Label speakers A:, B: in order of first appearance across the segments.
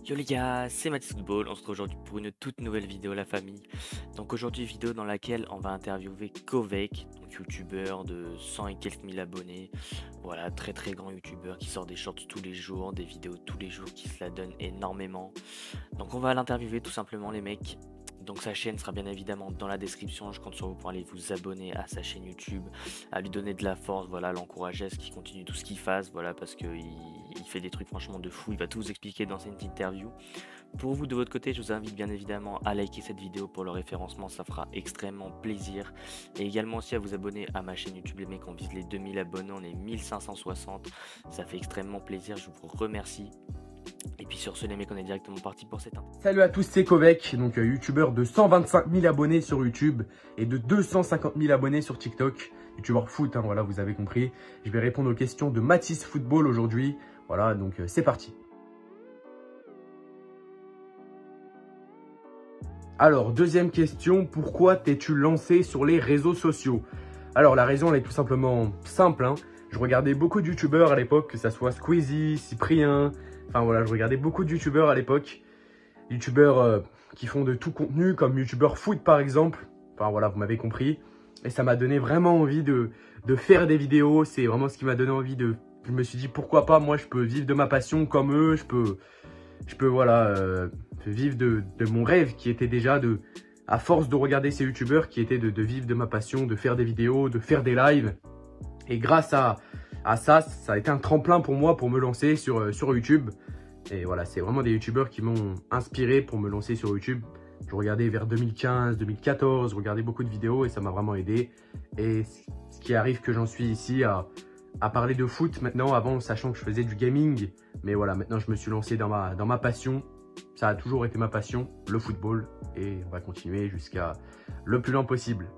A: Yo les gars, c'est Mathis Football, on se retrouve aujourd'hui pour une toute nouvelle vidéo la famille. Donc aujourd'hui vidéo dans laquelle on va interviewer Kovek, donc youtubeur de 100 et quelques mille abonnés. Voilà, très grand youtubeur qui sort des shorts tous les jours, des vidéos tous les jours, qui se la donne énormément. Donc on va l'interviewer tout simplement les mecs. Donc sa chaîne sera bien évidemment dans la description, je compte sur vous pour aller vous abonner à sa chaîne YouTube, à lui donner de la force, voilà, l'encourager à ce qu'il continue tout ce qu'il fasse, voilà, parce qu'il fait des trucs franchement de fou, il va tout vous expliquer dans cette interview. Pour vous de votre côté, je vous invite bien évidemment à liker cette vidéo pour le référencement, ça fera extrêmement plaisir. Et également aussi à vous abonner à ma chaîne YouTube les mecs, on vise les 2000 abonnés, on est 1560, ça fait extrêmement plaisir, je vous remercie. Et puis sur ce les mecs, on est directement parti pour cette interview.
B: Salut à tous, c'est Kovek, donc youtubeur de 125 000 abonnés sur YouTube et de 250 000 abonnés sur TikTok. Youtubeur foot, hein, voilà, vous avez compris. Je vais répondre aux questions de Mathis Football aujourd'hui. Voilà, donc c'est parti. Alors, deuxième question, pourquoi t'es-tu lancé sur les réseaux sociaux? Alors, la raison, elle est tout simplement simple, hein. Je regardais beaucoup de youtubeurs à l'époque, que ça soit Squeezie, Cyprien. Enfin voilà, je regardais beaucoup de youtubeurs à l'époque. Youtubeurs qui font de tout contenu, comme youtubeur foot par exemple. Enfin voilà, vous m'avez compris. Et ça m'a donné vraiment envie de faire des vidéos. C'est vraiment ce qui m'a donné envie de... Je me suis dit pourquoi pas, moi je peux vivre de ma passion comme eux. Je peux voilà, vivre de mon rêve qui était déjà de... À force de regarder ces youtubeurs qui étaient de vivre de ma passion, de faire des vidéos, de faire des lives. Et grâce à ça, ça a été un tremplin pour moi pour me lancer sur YouTube. Et voilà, c'est vraiment des youtubeurs qui m'ont inspiré pour me lancer sur YouTube. Je regardais vers 2015, 2014, je regardais beaucoup de vidéos et ça m'a vraiment aidé. Et ce qui arrive que j'en suis ici à parler de foot maintenant, avant sachant que je faisais du gaming. Mais voilà, maintenant je me suis lancé dans ma passion. Ça a toujours été ma passion, le football. Et on va continuer jusqu'à le plus loin possible.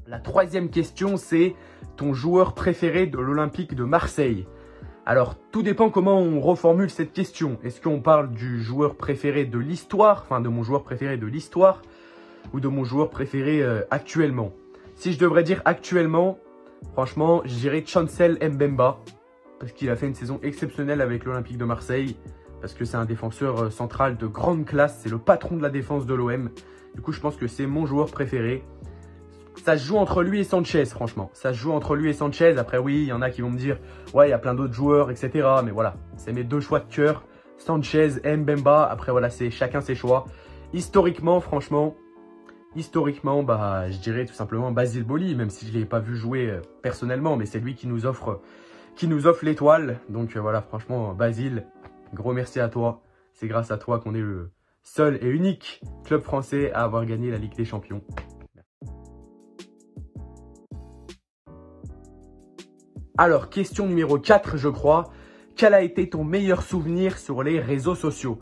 B: La troisième question, c'est ton joueur préféré de l'Olympique de Marseille. Alors, tout dépend comment on reformule cette question. Est-ce qu'on parle du joueur préféré de l'histoire, enfin de mon joueur préféré de l'histoire, ou de mon joueur préféré actuellement? Si je devrais dire actuellement, franchement, je dirais Chancel Mbemba, parce qu'il a fait une saison exceptionnelle avec l'Olympique de Marseille, parce que c'est un défenseur central de grande classe, c'est le patron de la défense de l'OM. Du coup, je pense que c'est mon joueur préféré. Ça se joue entre lui et Sanchez, franchement. Ça se joue entre lui et Sanchez. Après, oui, il y en a qui vont me dire, ouais, il y a plein d'autres joueurs, etc. Mais voilà, c'est mes deux choix de cœur. Sanchez et Mbemba. Après, voilà, c'est chacun ses choix. Historiquement, franchement, bah, je dirais tout simplement Basile Boli, même si je ne l'ai pas vu jouer personnellement. Mais c'est lui qui nous offre l'étoile. Donc voilà, franchement, Basile, gros merci à toi. C'est grâce à toi qu'on est le seul et unique club français à avoir gagné la Ligue des Champions. Alors, question numéro 4, je crois. Quel a été ton meilleur souvenir sur les réseaux sociaux?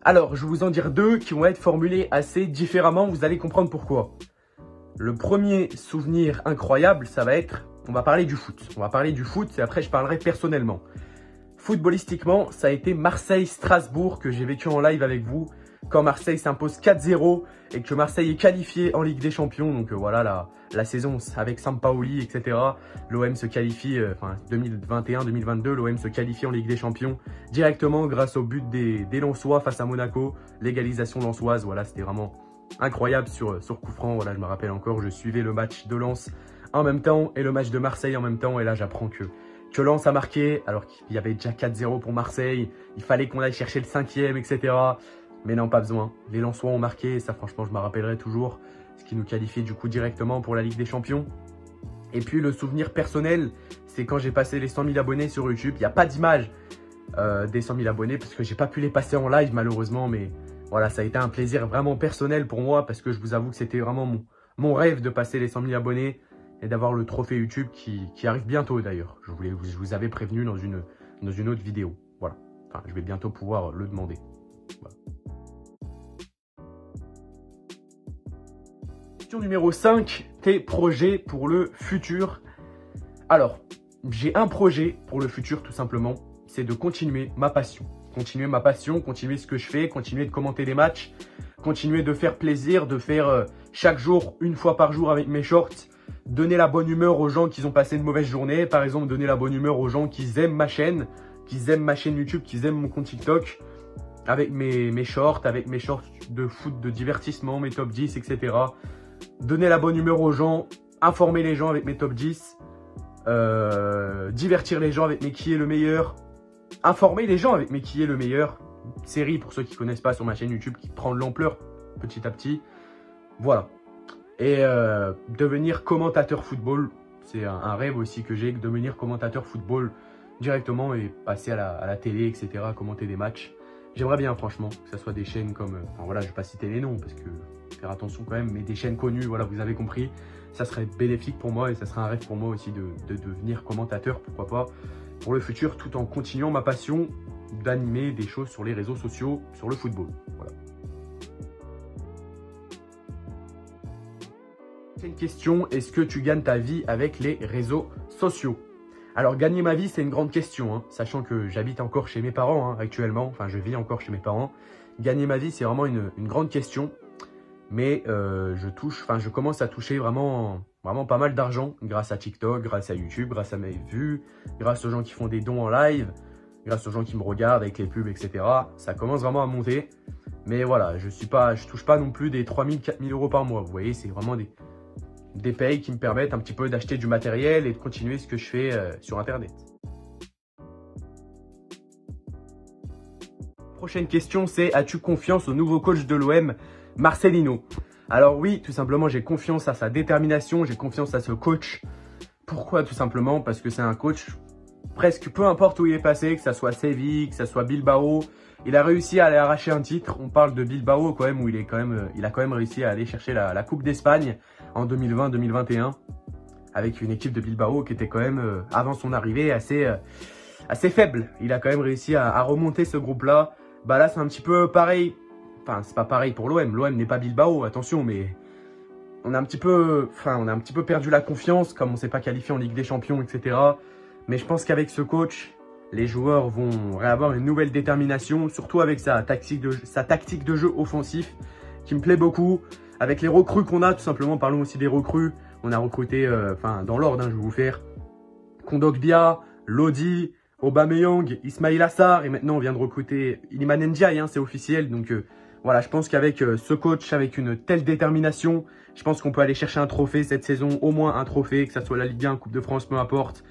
B: Alors, je vais vous en dire deux qui vont être formulés assez différemment. Vous allez comprendre pourquoi. Le premier souvenir incroyable, ça va être... On va parler du foot. On va parler du foot et après, je parlerai personnellement. Footballistiquement, ça a été Marseille-Strasbourg que j'ai vécu en live avec vous. Quand Marseille s'impose 4-0 et que Marseille est qualifié en Ligue des Champions. Donc voilà, la saison avec Sampaoli, etc. L'OM se qualifie, 2021-2022, l'OM se qualifie en Ligue des Champions directement grâce au but des Lensois face à Monaco. L'égalisation lensoise, voilà, c'était vraiment incroyable sur coup franc. Voilà, je me rappelle encore, je suivais le match de Lens en même temps et le match de Marseille en même temps. Et là, j'apprends que Lens a marqué alors qu'il y avait déjà 4-0 pour Marseille. Il fallait qu'on aille chercher le 5e, etc. Mais non, pas besoin. Les Lensois ont marqué et ça, franchement, je me rappellerai toujours. Ce qui nous qualifiait du coup directement pour la Ligue des Champions. Et puis, le souvenir personnel, c'est quand j'ai passé les 100 000 abonnés sur YouTube. Il n'y a pas d'image des 100 000 abonnés parce que j'ai pas pu les passer en live, malheureusement. Mais voilà, ça a été un plaisir vraiment personnel pour moi parce que je vous avoue que c'était vraiment mon rêve de passer les 100 000 abonnés et d'avoir le trophée YouTube qui arrive bientôt d'ailleurs. Je vous avais prévenu dans une autre vidéo. Voilà. Enfin, je vais bientôt pouvoir le demander. Voilà. Question numéro 5, tes projets pour le futur. Alors, j'ai un projet pour le futur tout simplement, c'est de continuer ma passion. Continuer ce que je fais, continuer de commenter des matchs, continuer de faire plaisir, de faire chaque jour, une fois par jour avec mes shorts, donner la bonne humeur aux gens qui ont passé une mauvaise journée. Par exemple, donner la bonne humeur aux gens qui aiment ma chaîne. qu'ils aiment ma chaîne YouTube, qu'ils aiment mon compte TikTok, avec mes shorts de foot, de divertissement, mes top 10, etc. Donner la bonne humeur aux gens, informer les gens avec mes top 10, divertir les gens avec mes qui est le meilleur, informer les gens avec mes qui est le meilleur. Série, pour ceux qui ne connaissent pas, sur ma chaîne YouTube, qui prend de l'ampleur petit à petit. Voilà. Et devenir commentateur football, c'est un rêve aussi que j'ai, devenir commentateur football directement et passer à la télé, etc., commenter des matchs. J'aimerais bien, franchement, que ce soit des chaînes comme... Enfin voilà, je ne vais pas citer les noms parce que faire attention quand même, mais des chaînes connues, voilà, vous avez compris. Ça serait bénéfique pour moi et ça serait un rêve pour moi aussi de devenir commentateur, pourquoi pas, pour le futur, tout en continuant ma passion d'animer des choses sur les réseaux sociaux, sur le football. Voilà. C'est une question, est-ce que tu gagnes ta vie avec les réseaux sociaux? Alors, gagner ma vie, c'est une grande question, hein, sachant que j'habite encore chez mes parents actuellement. Enfin, je vis encore chez mes parents. Gagner ma vie, c'est vraiment une grande question. Mais je commence à toucher vraiment pas mal d'argent grâce à TikTok, grâce à YouTube, grâce à mes vues, grâce aux gens qui font des dons en live, grâce aux gens qui me regardent avec les pubs, etc. Ça commence vraiment à monter. Mais voilà, je touche pas non plus des 3 000, 4 000 euros par mois. Vous voyez, c'est vraiment des payes qui me permettent un petit peu d'acheter du matériel et de continuer ce que je fais sur Internet. Prochaine question, c'est: as-tu confiance au nouveau coach de l'OM, Marcelino? Alors oui, tout simplement, j'ai confiance à sa détermination, j'ai confiance à ce coach. Pourquoi? Tout simplement parce que c'est un coach, presque peu importe où il est passé, que ça soit Séville, que ça soit Bilbao, il a réussi à aller arracher un titre. On parle de Bilbao quand même, où il a quand même réussi à aller chercher la Coupe d'Espagne en 2020-2021, avec une équipe de Bilbao qui était quand même, avant son arrivée, assez faible. Il a quand même réussi à remonter ce groupe-là. Bah là, c'est un petit peu pareil. Enfin, c'est pas pareil pour l'OM. L'OM n'est pas Bilbao, attention, mais on a un petit peu perdu la confiance, comme on ne s'est pas qualifié en Ligue des Champions, etc. Mais je pense qu'avec ce coach, les joueurs vont réavoir une nouvelle détermination, surtout avec sa tactique de jeu offensif, qui me plaît beaucoup. Avec les recrues qu'on a, tout simplement, parlons aussi des recrues. On a recruté, dans l'ordre, je vais vous faire, Kondogbia, Lodi, Aubameyang, Ismail Assar, et maintenant on vient de recruter Iliman Ndiaye, c'est officiel. Donc voilà, je pense qu'avec ce coach, avec une telle détermination, je pense qu'on peut aller chercher un trophée cette saison, au moins un trophée, que ça soit la Ligue 1, Coupe de France, peu importe.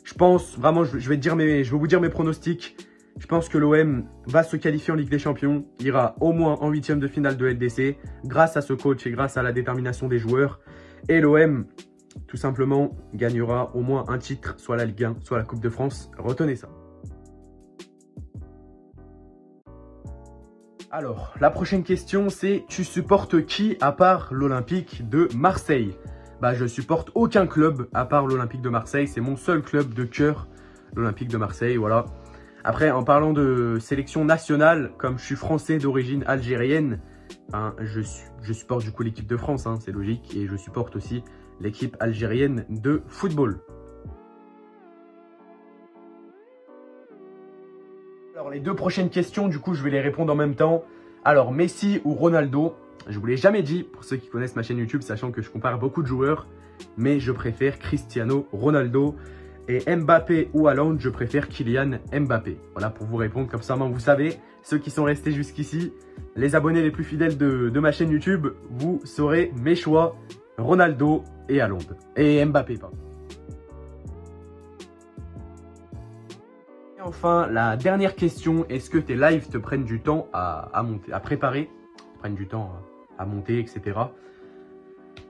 B: Je pense vraiment, je vais vous dire mes pronostics. Je pense que l'OM va se qualifier en Ligue des Champions, ira au moins en 8e de finale de LDC, grâce à ce coach et grâce à la détermination des joueurs. Et l'OM, tout simplement, gagnera au moins un titre, soit la Ligue 1, soit la Coupe de France. Retenez ça. Alors, la prochaine question, c'est: tu supportes qui à part l'Olympique de Marseille? Bah, je supporte aucun club à part l'Olympique de Marseille. C'est mon seul club de cœur, l'Olympique de Marseille, voilà. Après, en parlant de sélection nationale, comme je suis français d'origine algérienne, je supporte du coup l'équipe de France, c'est logique. Et je supporte aussi l'équipe algérienne de football. Alors, les deux prochaines questions, du coup, je vais les répondre en même temps. Alors, Messi ou Ronaldo? Je vous l'ai jamais dit, pour ceux qui connaissent ma chaîne YouTube, sachant que je compare beaucoup de joueurs, mais je préfère Cristiano Ronaldo. Et Mbappé ou Haaland, je préfère Kylian Mbappé. Voilà, pour vous répondre, comme ça, vous savez, ceux qui sont restés jusqu'ici, les abonnés les plus fidèles de ma chaîne YouTube, vous saurez mes choix: Ronaldo et Haaland. Et Mbappé, pardon. Et enfin, la dernière question: est-ce que tes lives te prennent du temps à monter, à préparer, te prennent du temps à monter, etc.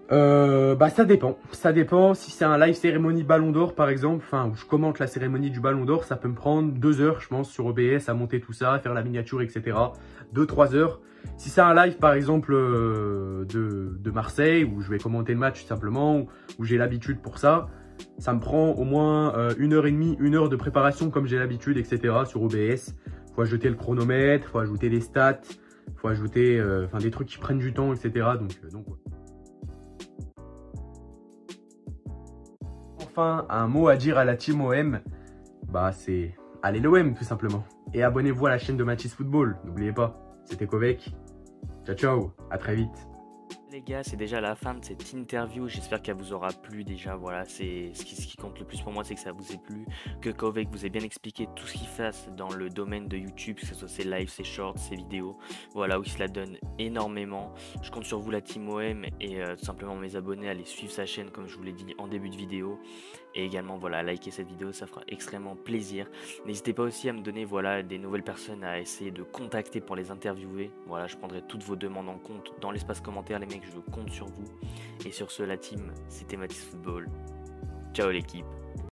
B: Bah ça dépend. Ça dépend. Si c'est un live cérémonie Ballon d'Or par exemple, où je commente la cérémonie du Ballon d'Or, ça peut me prendre 2 heures, je pense, sur OBS à monter tout ça, à faire la miniature, etc. 2-3 heures. Si c'est un live par exemple de Marseille, où je vais commenter le match tout simplement, où j'ai l'habitude pour ça, ça me prend au moins 1h30, 1 heure de préparation comme j'ai l'habitude, etc. sur OBS. Faut ajouter le chronomètre, faut ajouter les stats, faut ajouter des trucs qui prennent du temps, etc. Donc ouais. Enfin, un mot à dire à la team OM, bah c'est allez l'OM tout simplement. Et abonnez-vous à la chaîne de Mathis Football, n'oubliez pas. C'était Kovek. Ciao ciao, à très vite.
A: les gars, c'est déjà la fin de cette interview. J'espère qu'elle vous aura plu déjà. Voilà, c'est ce qui compte le plus pour moi, c'est que ça vous ait plu, que Kovek vous ait bien expliqué tout ce qu'il fasse dans le domaine de YouTube, que ce soit ses lives, ses shorts, ses vidéos. Voilà, où il se la donne énormément. Je compte sur vous, la team OM, et tout simplement mes abonnés, à aller suivre sa chaîne comme je vous l'ai dit en début de vidéo. Et également, voilà, liker cette vidéo, ça fera extrêmement plaisir. N'hésitez pas aussi à me donner, voilà, des nouvelles personnes à essayer de contacter pour les interviewer. Voilà, je prendrai toutes vos demandes en compte dans l'espace commentaire, les mecs, je compte sur vous. Et sur ce, la team, c'était Matisse Football. Ciao l'équipe.